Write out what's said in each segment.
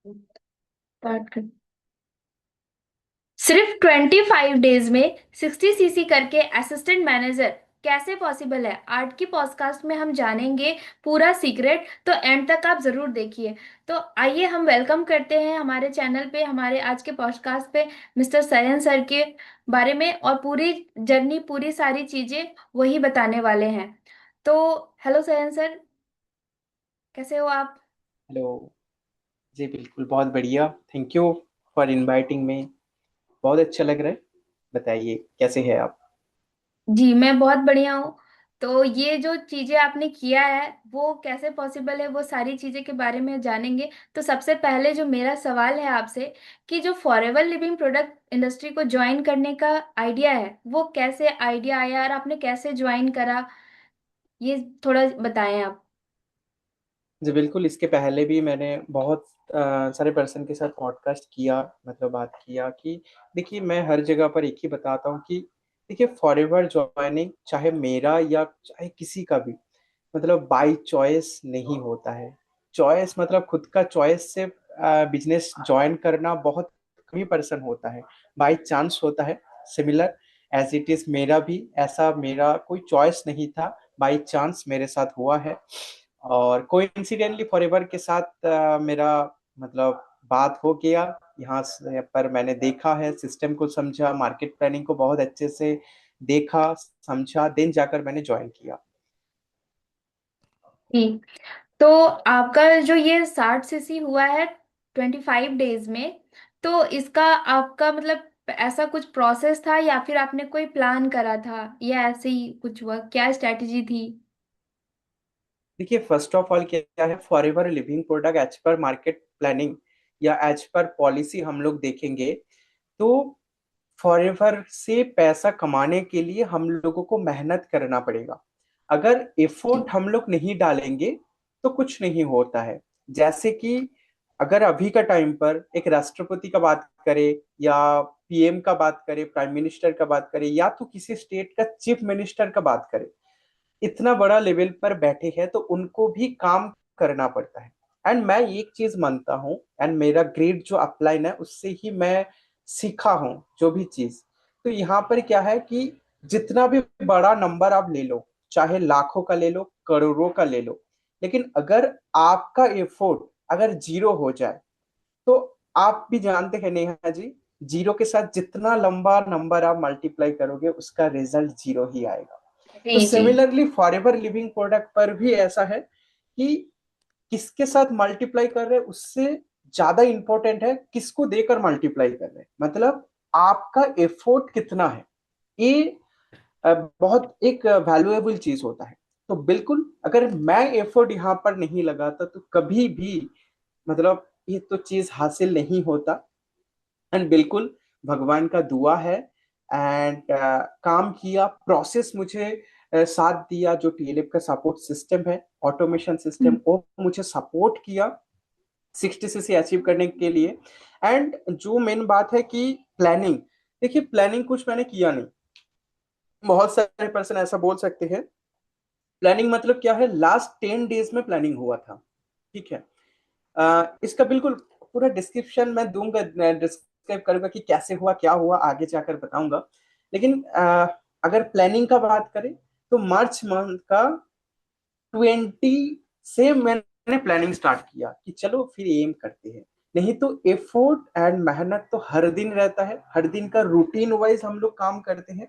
Start कर। सिर्फ 25 days में 60 सीसी करके असिस्टेंट मैनेजर कैसे पॉसिबल है? आज की पॉडकास्ट में हम जानेंगे पूरा सीक्रेट, तो एंड तक आप जरूर देखिए। तो आइए हम वेलकम करते हैं हमारे चैनल पे, हमारे आज के पॉडकास्ट पे मिस्टर सयन सर के बारे में, और पूरी जर्नी, पूरी सारी चीजें वही बताने वाले हैं। तो हेलो सयन सर, कैसे हो आप? हेलो। जी बिल्कुल, बहुत बढ़िया। Thank you for inviting me. बहुत अच्छा लग रहा है। बताइए कैसे हैं आप। जी मैं बहुत बढ़िया हूँ। तो ये जो चीजें आपने किया है वो कैसे पॉसिबल है, वो सारी चीजें के बारे में जानेंगे। तो सबसे पहले जो मेरा सवाल है आपसे, कि जो फॉरएवर लिविंग प्रोडक्ट इंडस्ट्री को ज्वाइन करने का आइडिया है, वो कैसे आइडिया आया और आपने कैसे ज्वाइन करा, ये थोड़ा बताएं आप। जी बिल्कुल, इसके पहले भी मैंने बहुत सारे पर्सन के साथ पॉडकास्ट किया, मतलब बात किया कि देखिए, मैं हर जगह पर एक ही बताता हूँ कि देखिए, फॉरएवर जॉइनिंग चाहे मेरा या चाहे किसी का भी, मतलब बाय चॉइस नहीं होता है। चॉइस मतलब खुद का चॉइस से बिजनेस ज्वाइन करना बहुत कम ही पर्सन होता है, बाय चांस होता है। सिमिलर एज इट इज मेरा भी ऐसा, मेरा कोई चॉइस नहीं था, बाय चांस मेरे साथ हुआ है। और कोइंसिडेंटली फॉरएवर के साथ मेरा मतलब बात हो गया। यहाँ से पर मैंने देखा है, सिस्टम को समझा, मार्केट प्लानिंग को बहुत अच्छे से देखा, समझा, देन जाकर मैंने ज्वाइन किया। जी। तो आपका जो ये 60 सीसी हुआ है 25 डेज में, तो इसका आपका मतलब ऐसा कुछ प्रोसेस था, या फिर आपने कोई प्लान करा था, या ऐसे ही कुछ हुआ, क्या स्ट्रैटेजी थी? देखिए, फर्स्ट ऑफ ऑल क्या है, forever living product as per market planning या एज पर पॉलिसी हम लोग देखेंगे तो फॉरएवर से पैसा कमाने के लिए हम लोगों को मेहनत करना पड़ेगा। अगर जी। एफर्ट हम लोग नहीं डालेंगे तो कुछ नहीं होता है। जैसे कि अगर अभी का टाइम पर एक राष्ट्रपति का बात करें या पीएम का बात करें, प्राइम मिनिस्टर का बात करें, या तो किसी स्टेट का चीफ मिनिस्टर का बात करें, इतना बड़ा लेवल पर बैठे हैं तो उनको भी काम करना पड़ता है। एंड मैं एक चीज मानता हूँ, एंड मेरा ग्रेड जो अपलाइन है उससे ही मैं सीखा हूँ जो भी चीज। तो यहाँ पर क्या है कि जितना भी बड़ा नंबर आप ले लो, चाहे लाखों का ले लो, करोड़ों का ले लो, लेकिन अगर आपका एफर्ट अगर जीरो हो जाए तो आप भी जानते हैं नेहा जी, जीरो के साथ जितना लंबा नंबर आप मल्टीप्लाई करोगे उसका रिजल्ट जीरो ही आएगा। तो जी। जी। सिमिलरली फॉरएवर लिविंग प्रोडक्ट पर भी ऐसा है कि किसके साथ मल्टीप्लाई कर रहे हैं उससे ज्यादा इंपॉर्टेंट है किसको देकर मल्टीप्लाई कर रहे हैं, मतलब आपका एफर्ट कितना है। ये बहुत एक वैल्यूएबल चीज होता है। तो बिल्कुल, अगर मैं एफर्ट यहाँ पर नहीं लगाता तो कभी भी मतलब ये तो चीज हासिल नहीं होता। एंड बिल्कुल भगवान का दुआ है। एंड काम किया, प्रोसेस मुझे साथ दिया, जो टीएलएफ का सपोर्ट सिस्टम है, ऑटोमेशन सिस्टम, हम्म। वो मुझे सपोर्ट किया 60 से अचीव करने के लिए। एंड जो मेन बात है कि प्लानिंग, देखिए प्लानिंग कुछ मैंने किया नहीं। बहुत सारे पर्सन ऐसा बोल सकते हैं, प्लानिंग मतलब क्या है, लास्ट 10 डेज में प्लानिंग हुआ था। ठीक है। इसका बिल्कुल पूरा डिस्क्रिप्शन मैं दूंगा, डिस्क्राइब करूंगा कि कैसे हुआ, क्या हुआ, आगे जाकर बताऊंगा। लेकिन अगर प्लानिंग का बात करें तो मार्च मंथ का 20 से मैंने प्लानिंग स्टार्ट किया कि चलो फिर एम करते हैं। नहीं तो एफोर्ट एंड मेहनत तो हर दिन रहता है, हर दिन का रूटीन वाइज हम लोग काम करते हैं,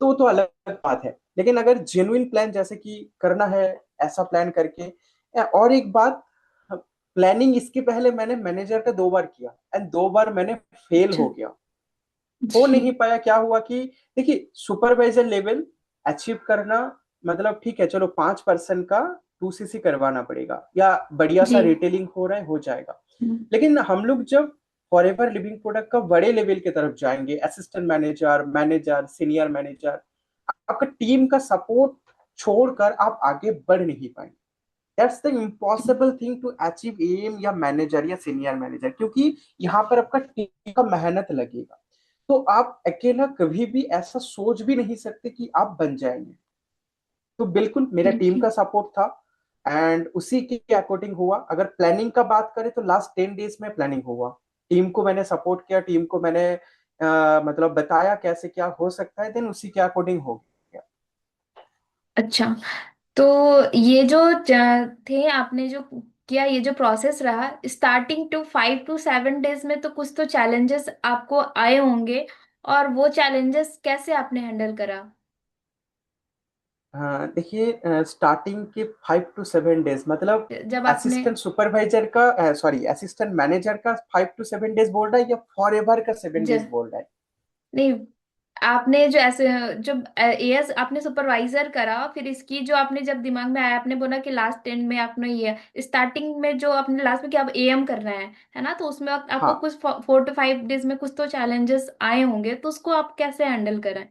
तो अलग बात है। लेकिन अगर जेन्युइन प्लान जैसे कि करना है, ऐसा प्लान करके। और एक बात, प्लानिंग इसके पहले मैंने मैनेजर का 2 बार किया एंड 2 बार मैंने फेल अच्छा। हो गया। हो जी। नहीं पाया, क्या हुआ कि देखिए, सुपरवाइजर लेवल अचीव करना मतलब ठीक है, चलो 5% का 2 सीसी करवाना पड़ेगा या बढ़िया सा जी। रिटेलिंग हो रहा है, हो जाएगा। हम्म। लेकिन हम लोग जब फॉरएवर लिविंग प्रोडक्ट का बड़े लेवल की तरफ जाएंगे, assistant manager, manager, senior manager, आपका टीम का सपोर्ट छोड़कर आप आगे बढ़ नहीं पाएंगे। दैट्स द जी। Impossible thing to achieve M या मैनेजर या सीनियर मैनेजर, क्योंकि यहाँ पर आपका टीम का मेहनत लगेगा। तो आप अकेला कभी भी ऐसा सोच भी नहीं सकते कि आप बन जाएंगे। तो बिल्कुल मेरा टीम जी। का सपोर्ट था। एंड उसी के अकॉर्डिंग हुआ। अगर प्लानिंग का बात करें तो लास्ट 10 डेज में प्लानिंग हुआ। टीम को मैंने सपोर्ट किया, टीम को मैंने मतलब बताया कैसे क्या हो सकता है, देन उसी के अकॉर्डिंग हो गया। अच्छा, तो ये जो थे आपने जो किया, ये जो प्रोसेस रहा स्टार्टिंग टू 5 to 7 डेज में, तो कुछ तो चैलेंजेस आपको आए होंगे, और वो चैलेंजेस कैसे आपने हैंडल करा? हाँ देखिए, स्टार्टिंग के 5 to 7 डेज मतलब जब आपने असिस्टेंट सुपरवाइजर का, सॉरी असिस्टेंट मैनेजर का 5 to 7 डेज बोल रहा है या फॉर एवर का 7 डेज ज, बोल रहा है? नहीं, आपने जो ऐसे जो एएस आपने सुपरवाइजर करा, फिर इसकी जो आपने जब दिमाग में आया, आपने बोला कि लास्ट 10 में आपने ये स्टार्टिंग में जो आपने लास्ट में कि आप एएम करना है ना, तो उसमें आपको हाँ कुछ 4 to 5 डेज में कुछ तो चैलेंजेस आए होंगे, तो उसको आप कैसे हैंडल करें?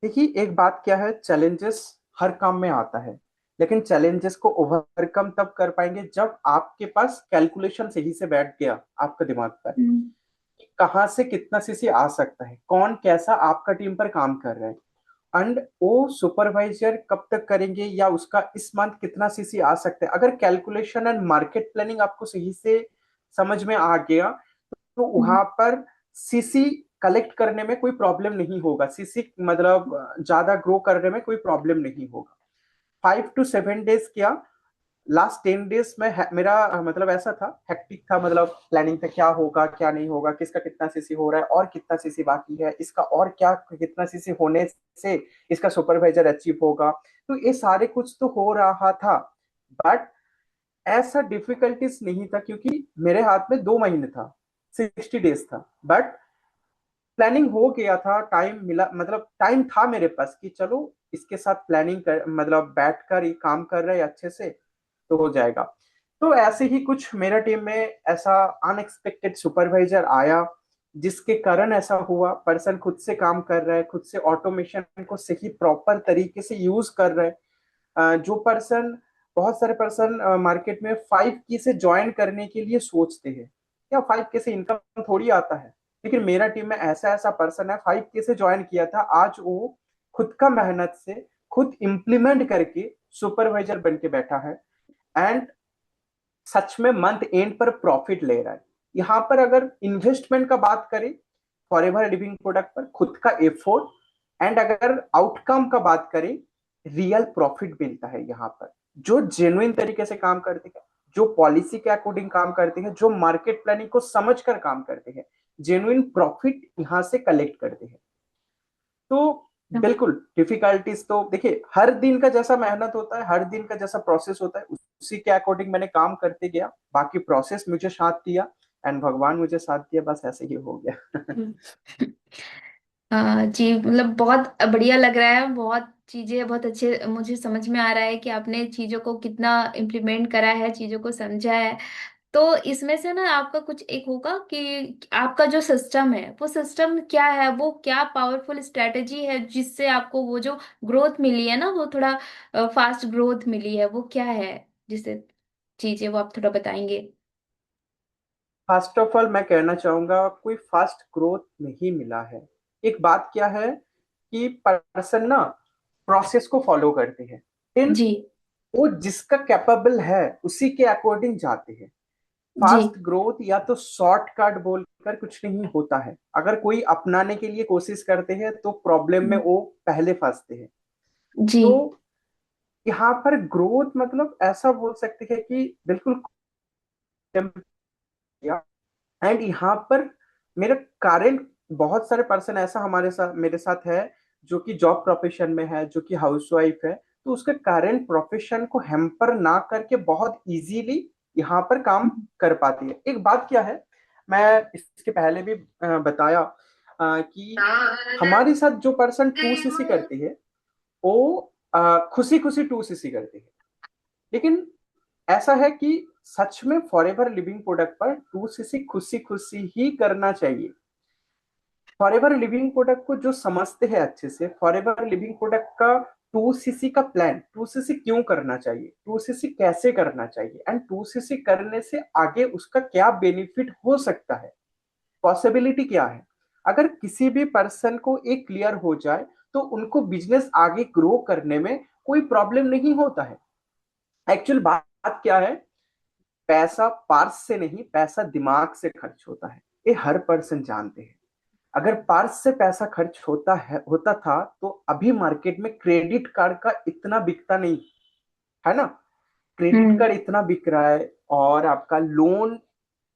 देखिए, एक बात क्या है, चैलेंजेस हर काम में आता है, लेकिन चैलेंजेस को ओवरकम तब कर पाएंगे जब आपके पास कैलकुलेशन सही से बैठ गया आपका दिमाग पर, हम्म। कि कहाँ से कितना सीसी आ सकता है, कौन कैसा आपका टीम पर काम कर रहा है, एंड वो सुपरवाइजर कब तक करेंगे या उसका इस मंथ कितना सीसी आ सकता है। अगर कैलकुलेशन एंड मार्केट प्लानिंग आपको सही से समझ में आ गया, तो हम्म। वहां पर सीसी कलेक्ट करने में कोई प्रॉब्लम नहीं होगा, सीसी मतलब ज्यादा ग्रो करने में कोई प्रॉब्लम नहीं होगा। 5 to 7 डेज क्या, लास्ट 10 डेज में मेरा मतलब ऐसा था, हेक्टिक था, मतलब प्लानिंग था क्या होगा क्या नहीं होगा, किसका कितना सीसी हो रहा है और कितना सीसी बाकी है, इसका और क्या कितना सीसी होने से इसका सुपरवाइजर अचीव होगा। तो ये सारे कुछ तो हो रहा था, बट ऐसा डिफिकल्टीज नहीं था क्योंकि मेरे हाथ में 2 महीने था, 60 डेज था। बट प्लानिंग हो गया था, टाइम मिला, मतलब टाइम था मेरे पास कि चलो इसके साथ प्लानिंग कर, मतलब बैठ कर ये काम कर रहे हैं अच्छे से तो हो जाएगा। तो ऐसे ही कुछ मेरा टीम में ऐसा अनएक्सपेक्टेड सुपरवाइजर आया, जिसके कारण ऐसा हुआ। पर्सन खुद से काम कर रहा है, खुद से ऑटोमेशन को सही प्रॉपर तरीके से यूज कर रहे हैं। जो पर्सन, बहुत सारे पर्सन मार्केट में 5 की से ज्वाइन करने के लिए सोचते हैं, या 5 के से इनकम थोड़ी आता है, लेकिन मेरा टीम में ऐसा ऐसा पर्सन है 5 के से ज्वाइन किया था, आज वो खुद का मेहनत से खुद इम्प्लीमेंट करके सुपरवाइजर बन के बैठा है, एंड सच में मंथ एंड पर प्रॉफिट ले रहा है। यहाँ पर अगर इन्वेस्टमेंट का बात करें फॉरएवर लिविंग प्रोडक्ट पर, खुद का एफोर्ट, एंड अगर आउटकम का बात करें, रियल प्रॉफिट मिलता है यहाँ पर। जो जेन्युइन तरीके से काम करते हैं, जो पॉलिसी के अकॉर्डिंग काम करते हैं, जो मार्केट प्लानिंग को समझकर काम करते हैं, जेन्युइन प्रॉफिट यहाँ से कलेक्ट करते हैं। तो बिल्कुल डिफिकल्टीज तो देखिए, हर दिन का जैसा मेहनत होता है, हर दिन का जैसा प्रोसेस होता है, उसी के अकॉर्डिंग मैंने काम करते गया। बाकी प्रोसेस मुझे साथ दिया एंड भगवान मुझे साथ दिया, बस ऐसे ही हो गया। जी, मतलब बहुत बढ़िया लग रहा है, बहुत चीजें बहुत अच्छे मुझे समझ में आ रहा है कि आपने चीजों को कितना इम्प्लीमेंट करा है, चीजों को समझा है। तो इसमें से ना आपका कुछ एक होगा कि आपका जो सिस्टम है, वो सिस्टम क्या है, वो क्या पावरफुल स्ट्रेटेजी है जिससे आपको वो जो ग्रोथ मिली है ना, वो थोड़ा फास्ट ग्रोथ मिली है, वो क्या है जिससे चीजें, वो आप थोड़ा बताएंगे? फर्स्ट ऑफ ऑल मैं कहना चाहूंगा, कोई फास्ट ग्रोथ नहीं मिला है। एक बात क्या है कि पर्सन ना प्रोसेस को फॉलो करते हैं, इन जी। वो जिसका कैपेबल है उसी के अकॉर्डिंग जाते हैं। जी। फास्ट ग्रोथ या तो शॉर्टकट बोलकर कुछ नहीं होता है। अगर कोई अपनाने के लिए कोशिश करते हैं तो प्रॉब्लम में वो पहले फंसते हैं। जी। तो यहाँ पर ग्रोथ मतलब ऐसा बोल सकते हैं कि बिल्कुल, एंड यहाँ पर मेरे कारण बहुत सारे पर्सन ऐसा हमारे साथ मेरे साथ है, जो कि जॉब प्रोफेशन में है, जो कि हाउसवाइफ है, तो उसके कारण प्रोफेशन को हैम्पर ना करके बहुत इजीली यहाँ पर काम कर पाती है। एक बात क्या है, मैं इसके पहले भी बताया कि हमारे साथ जो पर्सन 2 सीसी करते हैं, वो खुशी खुशी 2 सीसी करते हैं, लेकिन ऐसा है कि सच में फॉरएवर लिविंग प्रोडक्ट पर 2 सीसी खुशी खुशी ही करना चाहिए। फॉरएवर लिविंग प्रोडक्ट को जो समझते हैं अच्छे से, फॉरएवर लिविंग प्रोडक्ट का 2 सीसी का प्लान, 2 सीसी क्यों करना चाहिए, 2 सीसी कैसे करना चाहिए, एंड 2 सीसी करने से आगे उसका क्या बेनिफिट हो सकता है, पॉसिबिलिटी क्या है। अगर किसी भी पर्सन को एक क्लियर हो जाए, तो उनको बिजनेस आगे ग्रो करने में कोई प्रॉब्लम नहीं होता है। एक्चुअल बात क्या है, पैसा पार्स से नहीं, पैसा दिमाग से खर्च होता है। ये हर पर्सन जानते हैं। अगर पार्स से पैसा खर्च होता था तो अभी मार्केट में क्रेडिट कार्ड का इतना बिकता नहीं, है ना। क्रेडिट हम्म। कार्ड इतना बिक रहा है और आपका लोन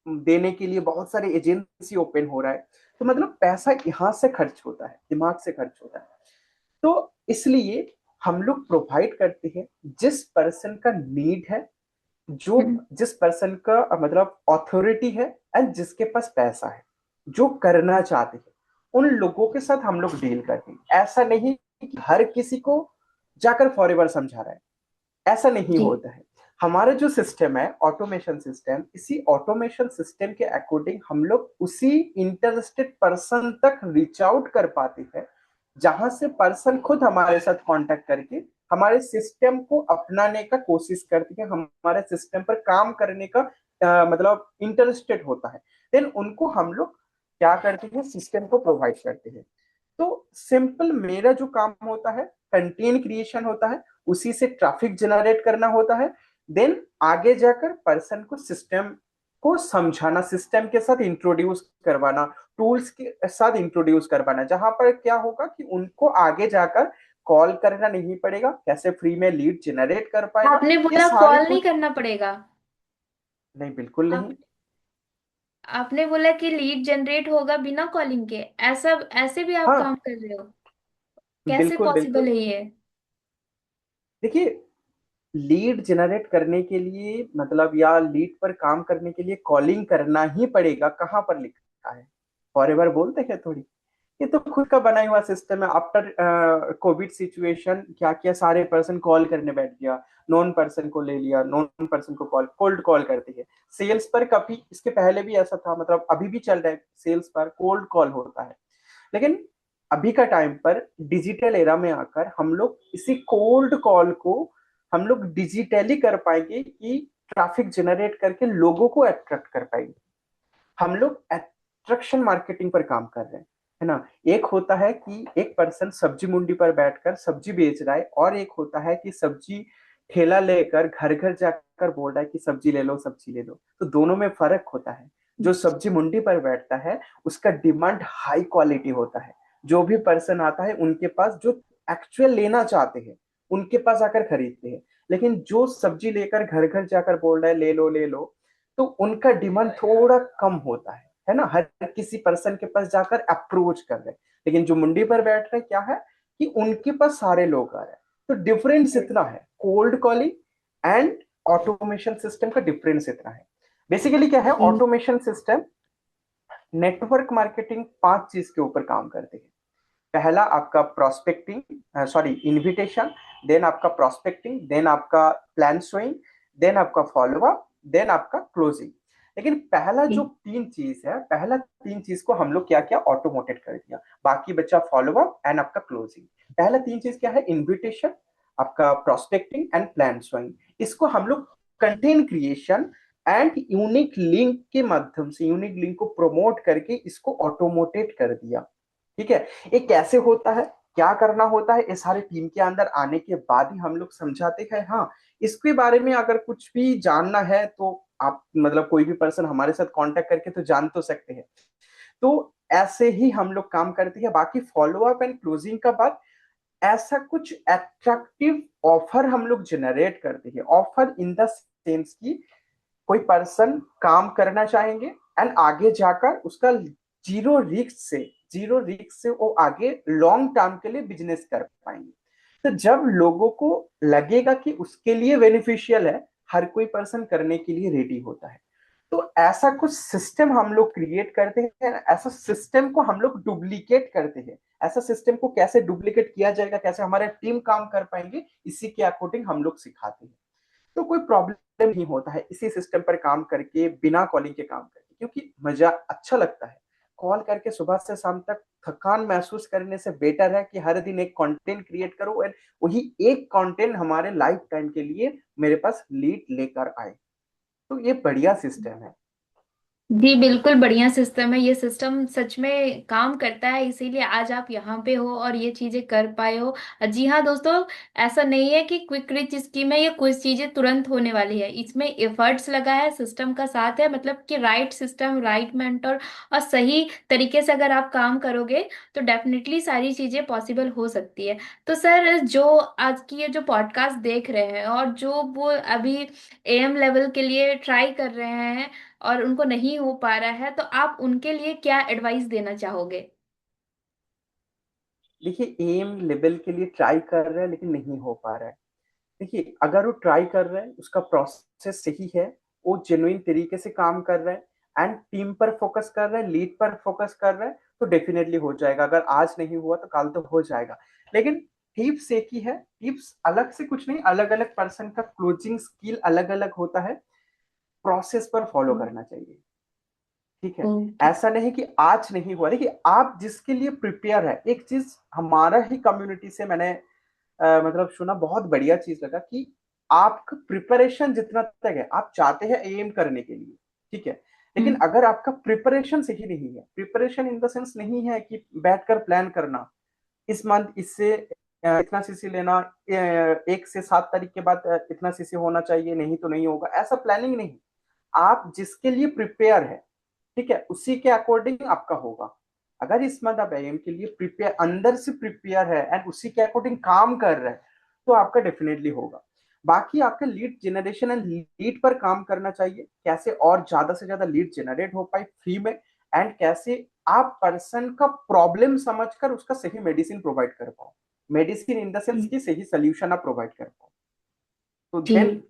देने के लिए बहुत सारे एजेंसी ओपन हो रहा है। तो मतलब पैसा यहाँ से खर्च होता है, दिमाग से खर्च होता है। तो इसलिए हम लोग प्रोवाइड करते हैं जिस पर्सन का नीड है, जो हम्म। जिस पर्सन का मतलब अथॉरिटी है, एंड जिसके पास पैसा है, जो करना चाहते हैं, उन लोगों के साथ हम लोग डील करते हैं। ऐसा नहीं कि हर किसी को जाकर फॉरएवर समझा रहा है, ऐसा नहीं जी। होता है। हमारा जो सिस्टम है ऑटोमेशन सिस्टम, इसी ऑटोमेशन सिस्टम के अकॉर्डिंग हम लोग उसी इंटरेस्टेड पर्सन तक रीच आउट कर पाते हैं, जहां से पर्सन खुद हमारे साथ कांटेक्ट करके हमारे सिस्टम को अपनाने का कोशिश करती है, हमारे सिस्टम पर काम करने का मतलब इंटरेस्टेड होता है। देन उनको हम लोग क्या करते हैं, सिस्टम को प्रोवाइड करते हैं। तो सिंपल मेरा जो काम होता है, कंटेंट क्रिएशन होता है, उसी से ट्रैफिक जनरेट करना होता है। देन आगे जाकर पर्सन को सिस्टम को समझाना, सिस्टम के साथ इंट्रोड्यूस करवाना, टूल्स के साथ इंट्रोड्यूस करवाना, जहां पर क्या होगा कि उनको आगे जाकर कॉल करना नहीं पड़ेगा, कैसे फ्री में लीड जनरेट कर पाएगा, आपने ये बोला सारे कॉल नहीं कुछ। करना पड़ेगा। नहीं, बिल्कुल आप नहीं। आपने बोला कि लीड जनरेट होगा बिना कॉलिंग के, ऐसा ऐसे भी आप काम हाँ, कर रहे हो? कैसे बिल्कुल पॉसिबल बिल्कुल। है ये? देखिए, लीड जनरेट करने के लिए मतलब या लीड पर काम करने के लिए कॉलिंग करना ही पड़ेगा, कहाँ पर लिखा है? फॉरएवर बोलते हैं थोड़ी। ये तो खुद का बना हुआ सिस्टम है। आफ्टर कोविड सिचुएशन क्या किया, सारे पर्सन कॉल करने बैठ गया, नॉन पर्सन को ले लिया, नॉन पर्सन को कॉल, कोल्ड कॉल करती है। सेल्स पर कभी इसके पहले भी ऐसा था, मतलब अभी भी चल रहा है, सेल्स पर कोल्ड कॉल होता है। लेकिन अभी का टाइम पर डिजिटल एरा में आकर हम लोग इसी कोल्ड कॉल को हम लोग डिजिटली कर पाएंगे कि ट्रैफिक जनरेट करके लोगों को अट्रैक्ट कर पाएंगे। हम लोग अट्रैक्शन मार्केटिंग पर काम कर रहे हैं, है ना। एक होता है कि एक पर्सन सब्जी मंडी पर बैठकर सब्जी बेच रहा है, और एक होता है कि सब्जी ठेला लेकर घर घर जाकर बोल रहा है कि सब्जी ले लो, सब्जी ले लो। तो दोनों में फर्क होता है। जो सब्जी मंडी पर बैठता है उसका डिमांड हाई क्वालिटी होता है। जो भी पर्सन आता है उनके पास जो एक्चुअल लेना चाहते हैं उनके पास आकर खरीदते हैं। लेकिन जो सब्जी लेकर घर घर जाकर बोल रहा है ले लो ले लो, तो उनका डिमांड थोड़ा कम होता है ना। हर किसी पर्सन के पास जाकर अप्रोच कर रहे हैं। लेकिन जो मंडी पर बैठ रहे हैं क्या है कि उनके पास सारे लोग आ रहे हैं। तो डिफरेंस इतना है, cold calling and automation system का डिफरेंस इतना है। बेसिकली क्या है, जी। ऑटोमेशन सिस्टम नेटवर्क मार्केटिंग 5 चीज के ऊपर काम करते हैं। पहला आपका प्रोस्पेक्टिंग, सॉरी इनविटेशन, देन आपका प्रोस्पेक्टिंग, देन आपका प्लान शोइंग, देन आपका फॉलोअप, देन आपका क्लोजिंग। लेकिन पहला जो जी। 3 चीज है, पहला 3 चीज को हम लोग क्या किया, ऑटोमेटेड कर दिया। बाकी बचा फॉलोअप एंड आपका क्लोजिंग। पहला 3 चीज क्या है, इनविटेशन, आपका प्रोस्पेक्टिंग एंड प्लान शोइंग। इसको हम लोग content creation and unique link के माध्यम से, यूनिक लिंक को प्रमोट करके इसको ऑटोमोटेट कर दिया। ठीक है। ये कैसे होता है, क्या करना होता है, ये सारे टीम के अंदर आने के बाद ही हम लोग समझाते हैं। हाँ, इसके बारे में अगर कुछ भी जानना है तो आप मतलब कोई भी पर्सन हमारे साथ कांटेक्ट करके तो जान तो सकते हैं। तो ऐसे ही हम लोग काम करते हैं। बाकी फॉलोअप एंड क्लोजिंग का बात, ऐसा कुछ अट्रैक्टिव ऑफर हम लोग जनरेट करते हैं। ऑफर इन द सेंस की कोई पर्सन काम करना चाहेंगे एंड आगे जाकर उसका जीरो रिस्क से जीरो रिस्क से वो आगे लॉन्ग टर्म के लिए बिजनेस कर पाएंगे। तो जब लोगों को लगेगा कि उसके लिए बेनिफिशियल है, हर कोई पर्सन करने के लिए रेडी होता है। तो ऐसा कुछ सिस्टम हम लोग क्रिएट करते हैं, ऐसा सिस्टम को हम लोग डुप्लीकेट करते हैं। ऐसा सिस्टम को कैसे डुप्लीकेट किया जाएगा, कैसे हमारे टीम काम कर पाएंगे, इसी के अकॉर्डिंग हम लोग सिखाते हैं। तो कोई प्रॉब्लम नहीं होता है इसी सिस्टम पर काम करके, बिना कॉलिंग के काम करके, क्योंकि मजा अच्छा लगता है। कॉल करके सुबह से शाम तक थकान महसूस करने से बेटर है कि हर दिन एक कंटेंट क्रिएट करो और वही एक कंटेंट हमारे लाइफ टाइम के लिए मेरे पास लीड लेकर आए। तो ये बढ़िया सिस्टम है। जी बिल्कुल, बढ़िया सिस्टम है। ये सिस्टम सच में काम करता है, इसीलिए आज आप यहाँ पे हो और ये चीजें कर पाए हो। जी हाँ दोस्तों, ऐसा नहीं है कि क्विक रिच स्कीम है, ये कुछ चीजें तुरंत होने वाली है। इसमें एफर्ट्स लगा है, सिस्टम का साथ है, मतलब कि राइट सिस्टम, राइट मेंटर और सही तरीके से अगर आप काम करोगे तो डेफिनेटली सारी चीजें पॉसिबल हो सकती है। तो सर, जो आज की ये जो पॉडकास्ट देख रहे हैं और जो वो अभी एएम लेवल के लिए ट्राई कर रहे हैं और उनको नहीं हो पा रहा है, तो आप उनके लिए क्या एडवाइस देना चाहोगे? देखिए, एम लेवल के लिए ट्राई कर रहे हैं लेकिन नहीं हो पा रहा है। देखिए, अगर वो ट्राई कर रहे हैं, उसका प्रोसेस सही है, वो जेन्युइन तरीके से काम कर रहे हैं एंड टीम पर फोकस कर रहे हैं, लीड पर फोकस कर रहे हैं, तो डेफिनेटली हो जाएगा। अगर आज नहीं हुआ तो कल तो हो जाएगा। लेकिन टिप्स एक ही है, टिप्स अलग से कुछ नहीं, अलग अलग पर्सन का क्लोजिंग स्किल अलग अलग होता है, प्रोसेस पर फॉलो करना चाहिए। ठीक है। ओके। ऐसा नहीं कि आज नहीं हुआ। देखिए, आप जिसके लिए प्रिपेयर है, एक चीज हमारा ही कम्युनिटी से मैंने मतलब सुना, बहुत बढ़िया चीज लगा कि आपका प्रिपरेशन जितना तक है, आप चाहते हैं एम करने के लिए, ठीक है, लेकिन हम्म। अगर आपका प्रिपरेशन सही नहीं है, प्रिपरेशन इन द सेंस नहीं है कि बैठकर प्लान करना, इस मंथ इससे इतना सीसी लेना, 1 से 7 तारीख के बाद इतना सीसी होना चाहिए, नहीं तो नहीं होगा, ऐसा प्लानिंग नहीं। आप जिसके लिए प्रिपेयर है, ठीक है, उसी के अकॉर्डिंग आपका होगा। अगर इस मंथ आप एम के लिए प्रिपेयर, अंदर से प्रिपेयर है एंड उसी के अकॉर्डिंग काम कर रहे हैं, तो आपका डेफिनेटली होगा। बाकी आपका लीड जनरेशन एंड लीड पर काम करना चाहिए, कैसे और ज्यादा से ज्यादा लीड जनरेट हो पाए फ्री में, एंड कैसे आप पर्सन का प्रॉब्लम समझकर उसका सही मेडिसिन प्रोवाइड कर पाओ, मेडिसिन इन द सेंस की सही सोल्यूशन आप प्रोवाइड कर पाओ, तो देन जी।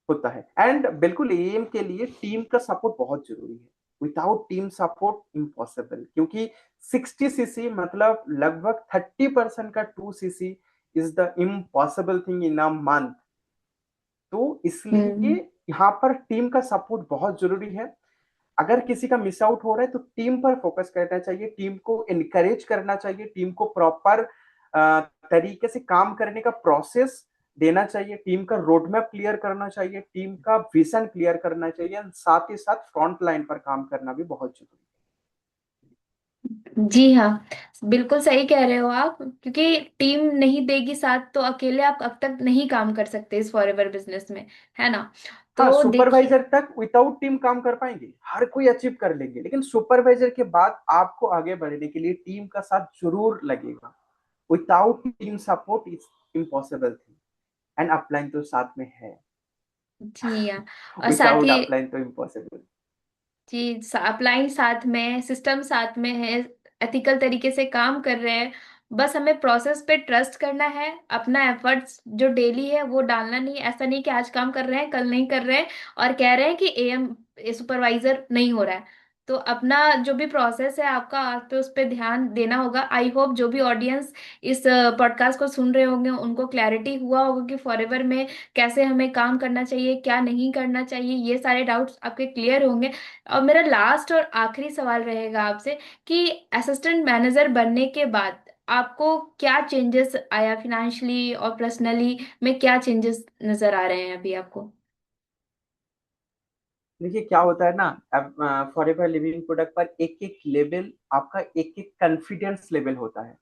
होता है। एंड बिल्कुल एम के लिए टीम का सपोर्ट बहुत जरूरी है। विदाउट टीम सपोर्ट इम्पॉसिबल, क्योंकि 60 सीसी मतलब लगभग 30% का 2 CC is the impossible thing in a month. तो इसलिए हम्म। यहाँ पर टीम का सपोर्ट बहुत जरूरी है। अगर किसी का मिस आउट हो रहा है तो टीम पर फोकस करना चाहिए, टीम को इनकरेज करना चाहिए, टीम को प्रॉपर तरीके से काम करने का प्रोसेस देना चाहिए, टीम का रोड मैप क्लियर करना चाहिए, टीम का विजन क्लियर करना चाहिए, साथ ही साथ फ्रंट लाइन पर काम करना भी बहुत जरूरी जी हाँ, बिल्कुल सही कह रहे हो आप, क्योंकि टीम नहीं देगी साथ तो अकेले आप अब तक नहीं काम कर सकते इस फॉरएवर बिजनेस में, है ना? है। हाँ, तो देखिए। सुपरवाइजर तक विदाउट टीम काम कर पाएंगे, हर कोई अचीव कर लेंगे, लेकिन सुपरवाइजर के बाद आपको आगे बढ़ने के लिए टीम का साथ जरूर लगेगा। Without team support is impossible thing, and upline तो साथ में है। जी हाँ। और साथ विदाउट ही अपलाइन तो इम्पॉसिबल। जी, अपलाइन साथ में, सिस्टम साथ में है, एथिकल तरीके से काम कर रहे हैं। बस हमें प्रोसेस पे ट्रस्ट करना है, अपना एफर्ट्स जो डेली है वो डालना नहीं है। ऐसा नहीं कि आज काम कर रहे हैं कल नहीं कर रहे हैं और कह रहे हैं कि एएम सुपरवाइजर नहीं हो रहा है। तो अपना जो भी प्रोसेस है आपका, आप पे उस पर ध्यान देना होगा। आई होप जो भी ऑडियंस इस पॉडकास्ट को सुन रहे होंगे उनको क्लैरिटी हुआ होगा कि फॉरएवर में कैसे हमें काम करना चाहिए, क्या नहीं करना चाहिए, ये सारे डाउट्स आपके क्लियर होंगे। और मेरा लास्ट और आखिरी सवाल रहेगा आपसे कि असिस्टेंट मैनेजर बनने के बाद आपको क्या चेंजेस आया, फिनेंशियली और पर्सनली में क्या चेंजेस नजर आ रहे हैं अभी आपको? देखिए, क्या होता है ना, अब फॉरएवर लिविंग प्रोडक्ट पर एक एक लेवल, आपका एक एक कॉन्फिडेंस लेवल होता है।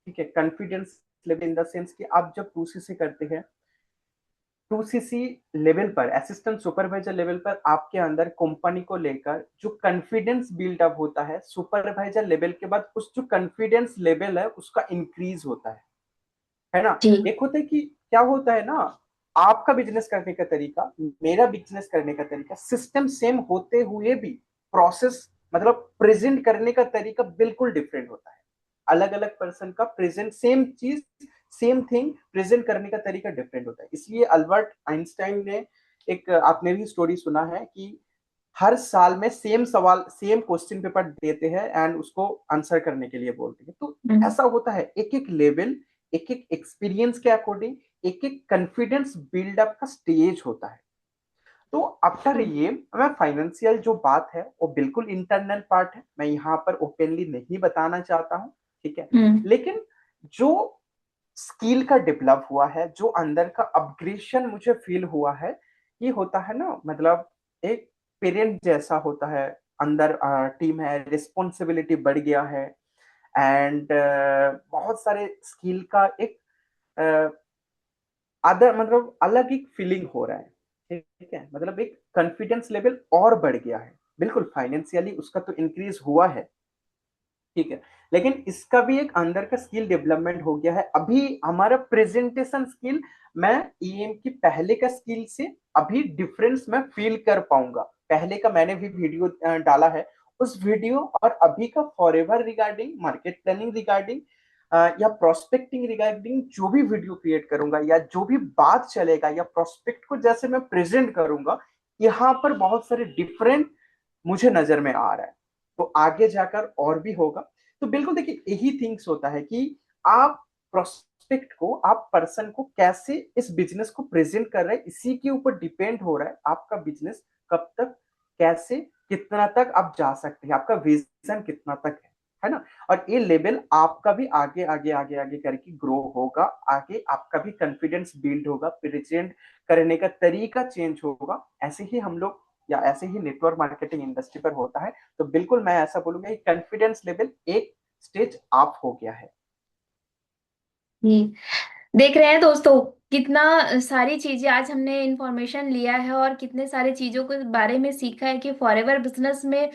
ठीक है, confidence level in the sense कि आप जब 2 सीसी करते हैं, 2 सीसी लेवल पर, असिस्टेंट सुपरवाइजर लेवल पर, आपके अंदर कंपनी को लेकर जो कॉन्फिडेंस बिल्डअप होता है, सुपरवाइजर लेवल के बाद उस जो कॉन्फिडेंस लेवल है उसका इंक्रीज होता है ना। जी। एक होता है कि क्या होता है ना, आपका बिजनेस करने का तरीका, मेरा बिजनेस करने का तरीका, सिस्टम सेम होते हुए भी प्रोसेस, मतलब प्रेजेंट करने का तरीका बिल्कुल डिफरेंट होता है। अलग अलग पर्सन का प्रेजेंट, सेम चीज, सेम थिंग प्रेजेंट करने का तरीका डिफरेंट होता है। इसलिए अल्बर्ट आइंस्टाइन ने, एक आपने भी स्टोरी सुना है कि हर साल में सेम सवाल, सेम क्वेश्चन पेपर देते हैं एंड उसको आंसर करने के लिए बोलते हैं। तो हम्म। ऐसा होता है, एक एक लेवल, एक एक एक्सपीरियंस के अकॉर्डिंग, एक एक कॉन्फिडेंस बिल्डअप का स्टेज होता है। तो आफ्टर ये, मैं फाइनेंशियल जो बात है वो बिल्कुल इंटरनल पार्ट है, मैं यहाँ पर ओपनली नहीं बताना चाहता हूँ, ठीक है। हम्म। लेकिन जो स्किल का डेवलप हुआ है, जो अंदर का अपग्रेशन मुझे फील हुआ है, ये होता है ना, मतलब एक पेरेंट जैसा होता है, अंदर टीम है, रिस्पॉन्सिबिलिटी बढ़ गया है। एंड बहुत सारे स्किल का एक अदर मतलब अलग एक फीलिंग हो रहा है। ठीक है, मतलब एक कॉन्फिडेंस लेवल और बढ़ गया है। बिल्कुल फाइनेंशियली उसका तो इंक्रीज हुआ है, ठीक है, लेकिन इसका भी एक अंदर का स्किल डेवलपमेंट हो गया है। अभी हमारा प्रेजेंटेशन स्किल, मैं ईएम की पहले का स्किल से अभी डिफरेंस मैं फील कर पाऊंगा। पहले का मैंने भी वीडियो डाला है, उस वीडियो और अभी का forever regarding market planning regarding या प्रोस्पेक्टिंग रिगार्डिंग जो भी वीडियो क्रिएट करूंगा या जो भी बात चलेगा या प्रोस्पेक्ट को जैसे मैं प्रेजेंट करूंगा, यहाँ पर बहुत सारे डिफरेंट मुझे नजर में आ रहा है। तो आगे जाकर और भी होगा। तो बिल्कुल देखिए, यही थिंग्स होता है कि आप प्रोस्पेक्ट को, आप पर्सन को कैसे इस बिजनेस को प्रेजेंट कर रहे हैं, इसी के ऊपर डिपेंड हो रहा है आपका बिजनेस कब तक, कैसे, कितना तक आप जा सकते हैं, आपका विजन कितना तक है ना। और ये लेवल आपका भी आगे आगे आगे आगे करके ग्रो होगा, आगे आपका भी कॉन्फिडेंस बिल्ड होगा, प्रेजेंट करने का तरीका चेंज होगा। ऐसे ही हम लोग या ऐसे ही नेटवर्क मार्केटिंग इंडस्ट्री पर होता है। तो बिल्कुल मैं ऐसा बोलूंगा कि कॉन्फिडेंस लेवल एक स्टेज अप हो गया है। जी, देख रहे हैं दोस्तों कितना सारी चीजें आज हमने इंफॉर्मेशन लिया है और कितने सारे चीजों के बारे में सीखा है कि फॉरएवर बिजनेस में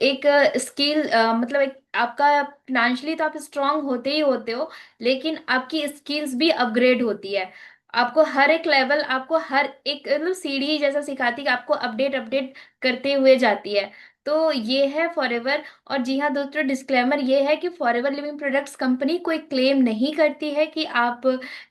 एक स्किल मतलब एक आपका फिनेंशियली तो आप स्ट्रांग होते ही होते हो, लेकिन आपकी स्किल्स भी अपग्रेड होती है। आपको हर एक लेवल, आपको हर एक मतलब सीढ़ी जैसा सिखाती है कि आपको अपडेट अपडेट करते हुए जाती है। तो ये है फॉरएवर। और जी हाँ दोस्तों, डिस्क्लेमर ये है कि फॉरएवर लिविंग प्रोडक्ट्स कंपनी कोई क्लेम नहीं करती है कि आप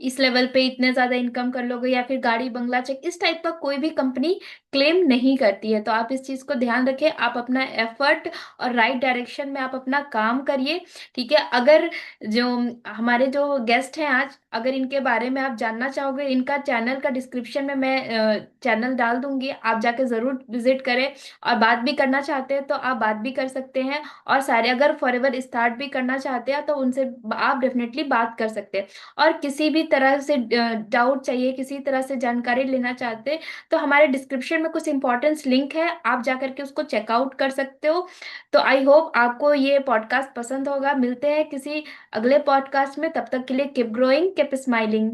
इस लेवल पे इतने ज्यादा इनकम कर लोगे या फिर गाड़ी बंगला चेक, इस टाइप का कोई भी कंपनी क्लेम नहीं करती है। तो आप इस चीज को ध्यान रखें, आप अपना एफर्ट और राइट डायरेक्शन में आप अपना काम करिए। ठीक है, अगर जो हमारे जो गेस्ट हैं आज, अगर इनके बारे में आप जानना चाहोगे, इनका चैनल का डिस्क्रिप्शन में मैं चैनल डाल दूंगी, आप जाके जरूर विजिट करें। और बात भी करना चाहते हैं तो आप बात भी कर सकते हैं। और सारे अगर फॉरएवर स्टार्ट भी करना चाहते हैं तो उनसे आप डेफिनेटली बात कर सकते हैं। और किसी भी तरह से डाउट चाहिए, किसी तरह से जानकारी लेना चाहते हैं, तो हमारे डिस्क्रिप्शन में कुछ इंपॉर्टेंट लिंक है, आप जा करके उसको चेकआउट कर सकते हो। तो आई होप आपको ये पॉडकास्ट पसंद होगा। मिलते हैं किसी अगले पॉडकास्ट में, तब तक के लिए कीप ग्रोइंग कीप स्माइलिंग।